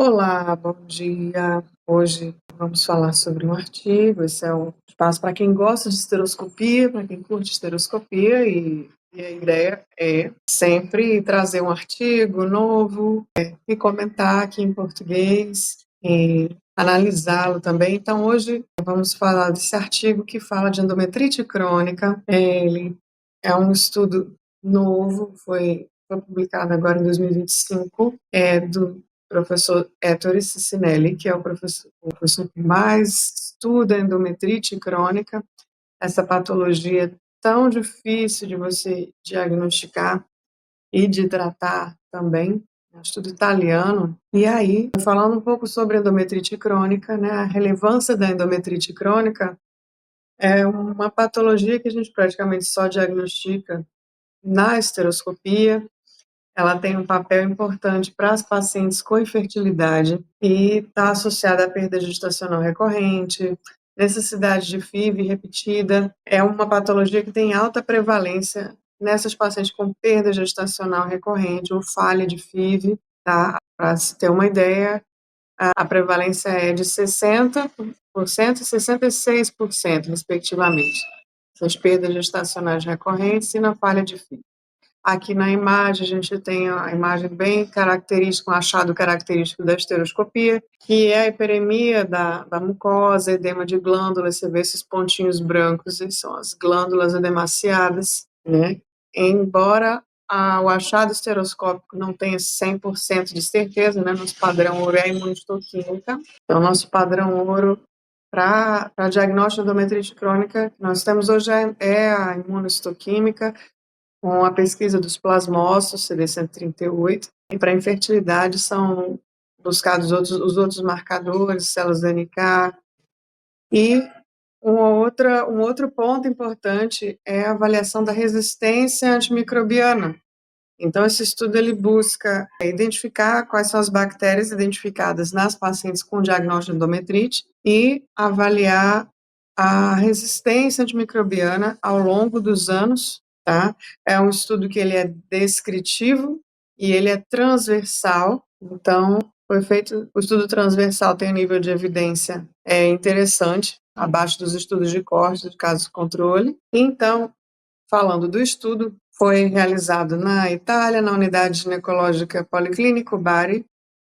Olá, bom dia. Hoje vamos falar sobre um artigo. Esse é um espaço para quem gosta de esteroscopia, para quem curte esteroscopia, e a ideia é sempre trazer um artigo novo e comentar aqui em português e analisá-lo também. Então, hoje vamos falar desse artigo que fala de endometrite crônica. Ele é um estudo novo, foi publicado agora em 2025, do professor Ettore Cicinelli, que é o professor que mais estuda endometrite crônica, essa patologia tão difícil de você diagnosticar e de tratar também, é um estudo italiano. E aí, falando um pouco sobre endometrite crônica, né, a relevância da endometrite crônica é uma patologia que a gente praticamente só diagnostica na esteroscopia. Ela tem um papel importante para as pacientes com infertilidade e está associada à perda gestacional recorrente, necessidade de FIV repetida. É uma patologia que tem alta prevalência nessas pacientes com perda gestacional recorrente ou falha de FIV, tá? Para se ter uma ideia, a prevalência é de 60% e 66%, respectivamente. Essas perdas gestacionais recorrentes e na falha de FIV. Aqui na imagem, a gente tem a imagem bem característica, um achado característico da esteroscopia, que é a hiperemia da mucosa, edema de glândulas. Você vê esses pontinhos brancos, esses são as glândulas edemaciadas, né? Embora o achado esteroscópico não tenha 100% de certeza, né? Nosso padrão ouro é a imunistoquímica. Então, nosso padrão ouro para diagnóstico de endometrite crônica que nós temos hoje é a imunistoquímica, com a pesquisa dos plasmócitos, CD138, e para infertilidade são buscados os outros marcadores, células DNK, e um outro ponto importante é a avaliação da resistência antimicrobiana. Então, esse estudo ele busca identificar quais são as bactérias identificadas nas pacientes com diagnóstico de endometrite e avaliar a resistência antimicrobiana ao longo dos anos, tá? É um estudo que ele é descritivo e ele é transversal. Então, foi feito, o estudo transversal tem um nível de evidência interessante, abaixo dos estudos de corte, de caso controle. Então, falando do estudo, foi realizado na Itália, na Unidade Ginecológica Policlínico Bari,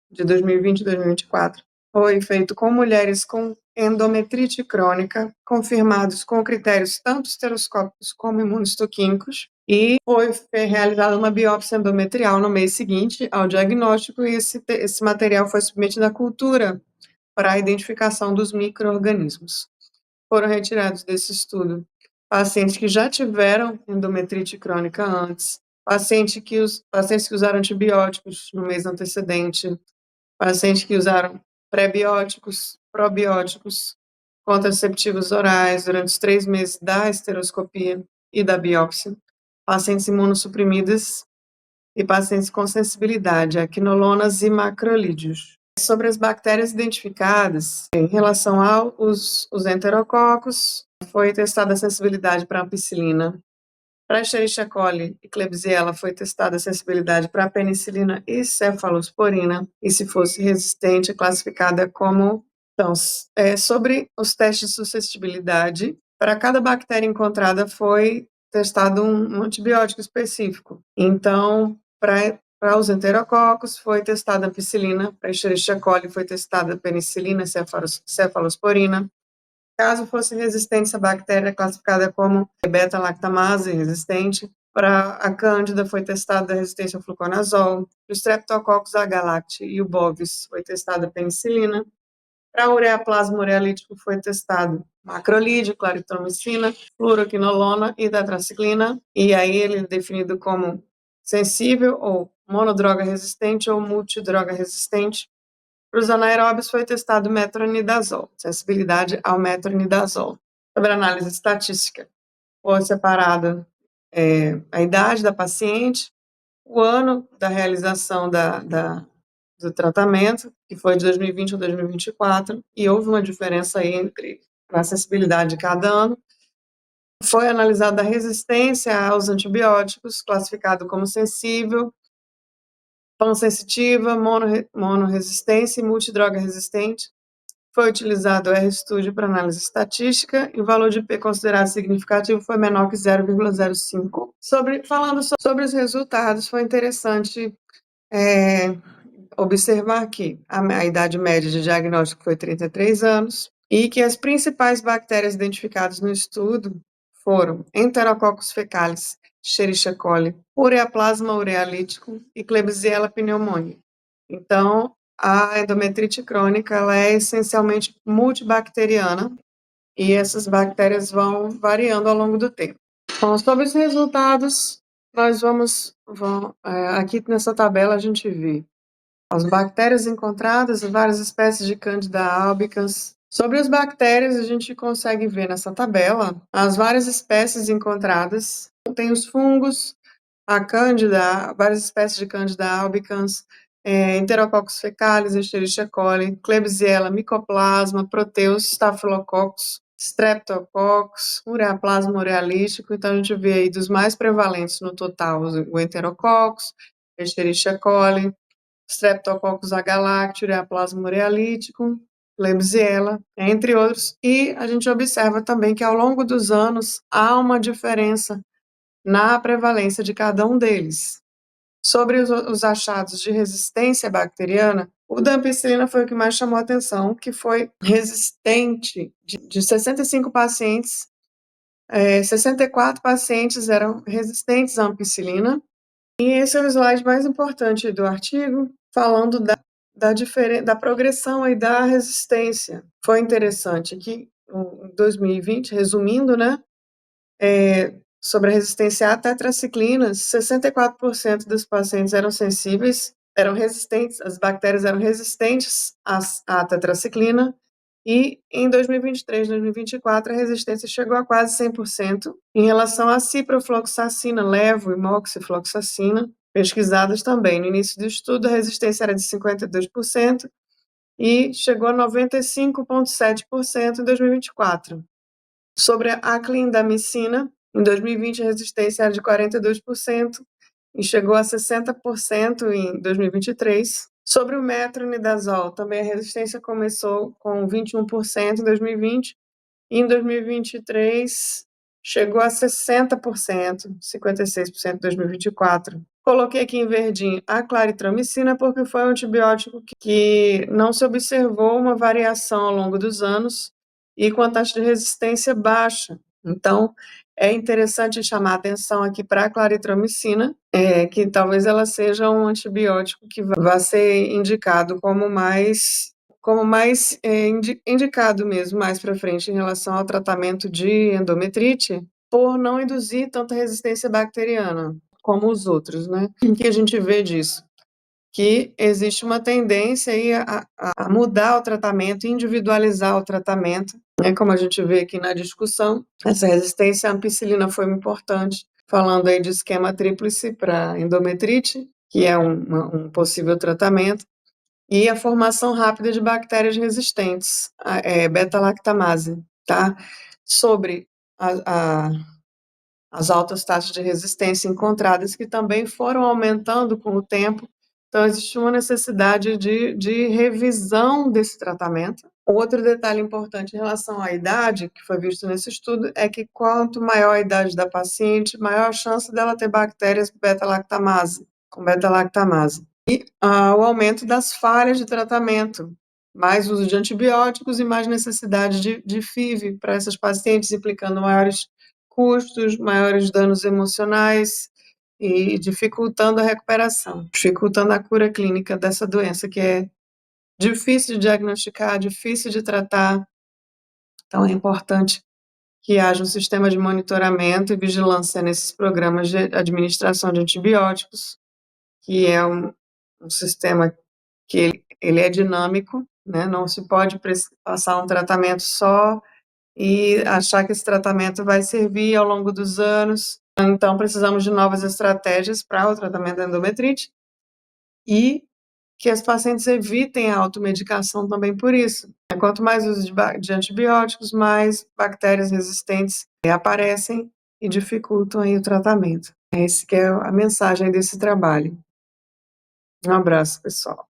de 2020 e 2024. Foi feito com mulheres com endometrite crônica, confirmados com critérios tanto esteroscópicos como imunistoquímicos, e foi realizada uma biópsia endometrial no mês seguinte ao diagnóstico, e esse material foi submetido à cultura para a identificação dos micro-organismos. Foram retirados desse estudo pacientes que já tiveram endometrite crônica antes, pacientes que usaram antibióticos no mês antecedente, pacientes que usaram pré-bióticos, probióticos, contraceptivos orais durante os 3 meses da esteroscopia e da biópsia, pacientes imunossuprimidas e pacientes com sensibilidade a quinolonas e macrolídeos. Sobre as bactérias identificadas, em relação aos enterococos, foi testada a sensibilidade para ampicilina. Para Escherichia coli e Klebsiella foi testada a sensibilidade para penicilina e cefalosporina, e se fosse resistente, é classificada como... Então, sobre os testes de suscetibilidade, para cada bactéria encontrada foi testado um antibiótico específico. Então, para os enterococos foi testada a ampicilina, para Escherichia coli foi testada a penicilina e cefalosporina. Caso fosse resistente, essa bactéria é classificada como beta-lactamase resistente. Para a cândida foi testada a resistência ao fluconazol. Para os streptococcus agalacti e o bovis foi testada a penicilina. Para ureaplasma urealítico foi testado macrolídeo, claritromicina, fluoroquinolona e tetraciclina. E aí ele é definido como sensível ou monodroga resistente ou multidroga resistente. Para os anaeróbios foi testado metronidazol, sensibilidade ao metronidazol. Sobre a análise estatística, foi separada a idade da paciente, o ano da realização do tratamento, que foi de 2020 a 2024, e houve uma diferença aí entre a sensibilidade de cada ano. Foi analisada a resistência aos antibióticos, classificado como sensível, pansensitiva, monoresistência e multidroga resistente. Foi utilizado o RStudio para análise estatística e o valor de P considerado significativo foi menor que 0,05. Falando sobre os resultados, foi interessante observar que a idade média de diagnóstico foi 33 anos e que as principais bactérias identificadas no estudo foram Enterococcus fecalis, Escherichia coli, Ureaplasma urealítico e Klebsiella pneumoniae. Então, a endometrite crônica ela é essencialmente multibacteriana e essas bactérias vão variando ao longo do tempo. Bom, sobre os resultados, nós aqui nessa tabela a gente vê as bactérias encontradas e várias espécies de Candida albicans. Sobre as bactérias, a gente consegue ver nessa tabela as várias espécies encontradas. Tem os fungos, a Cândida, várias espécies de Candida albicans, Enterococcus fecalis, Escherichia coli, Klebsiella, Mycoplasma, Proteus, Staphylococcus, Streptococcus, Ureaplasma urealítico. Então, a gente vê aí dos mais prevalentes no total o Enterococcus, Escherichia coli, Streptococcus agalacti, Ureaplasma urealítico, Klebsiella, entre outros. E a gente observa também que ao longo dos anos há uma diferença na prevalência de cada um deles. Sobre os achados de resistência bacteriana, o da ampicilina foi o que mais chamou a atenção, que foi resistente de 65 pacientes, 64 pacientes eram resistentes à ampicilina. E esse é o slide mais importante do artigo, falando da progressão aí da resistência. Foi interessante que em 2020, resumindo, né, sobre a resistência à tetraciclinas, 64% dos pacientes eram sensíveis, eram resistentes, as bactérias eram resistentes à tetraciclina, e em 2023, 2024, a resistência chegou a quase 100%. Em relação à ciprofloxacina, levo e moxifloxacina, pesquisadas também. No início do estudo, a resistência era de 52% e chegou a 95,7% em 2024. Sobre a clindamicina, em 2020 a resistência era de 42% e chegou a 60% em 2023. Sobre o metronidazol, também a resistência começou com 21% em 2020 e em 2023 chegou a 60%, 56% em 2024. Coloquei aqui em verdinho a claritromicina porque foi um antibiótico que não se observou uma variação ao longo dos anos e com a taxa de resistência baixa. Então, é interessante chamar a atenção aqui para a claritromicina, que talvez ela seja um antibiótico que vai ser indicado como mais indicado mesmo mais para frente em relação ao tratamento de endometrite, por não induzir tanta resistência bacteriana como os outros, né? O que a gente vê disso? Que existe uma tendência aí a mudar o tratamento, individualizar o tratamento, né? Como a gente vê aqui na discussão, essa resistência à ampicilina foi importante, falando aí de esquema tríplice para endometrite, que é um possível tratamento, e a formação rápida de bactérias resistentes, beta-lactamase, tá? Sobre as altas taxas de resistência encontradas, que também foram aumentando com o tempo. Então, existe uma necessidade de revisão desse tratamento. Outro detalhe importante em relação à idade, que foi visto nesse estudo, é que quanto maior a idade da paciente, maior a chance dela ter bactérias beta-lactamase, com beta-lactamase. E o aumento das falhas de tratamento, mais uso de antibióticos e mais necessidade de FIV para essas pacientes, implicando maiores custos, maiores danos emocionais e dificultando a recuperação, dificultando a cura clínica dessa doença, que é difícil de diagnosticar, difícil de tratar. Então, é importante que haja um sistema de monitoramento e vigilância nesses programas de administração de antibióticos, que é um sistema que ele é dinâmico, né? Não se pode passar um tratamento só e achar que esse tratamento vai servir ao longo dos anos. Então, precisamos de novas estratégias para o tratamento da endometrite e que as pacientes evitem a automedicação também por isso. Quanto mais uso de antibióticos, mais bactérias resistentes aparecem e dificultam aí o tratamento. Essa que é a mensagem desse trabalho. Um abraço, pessoal.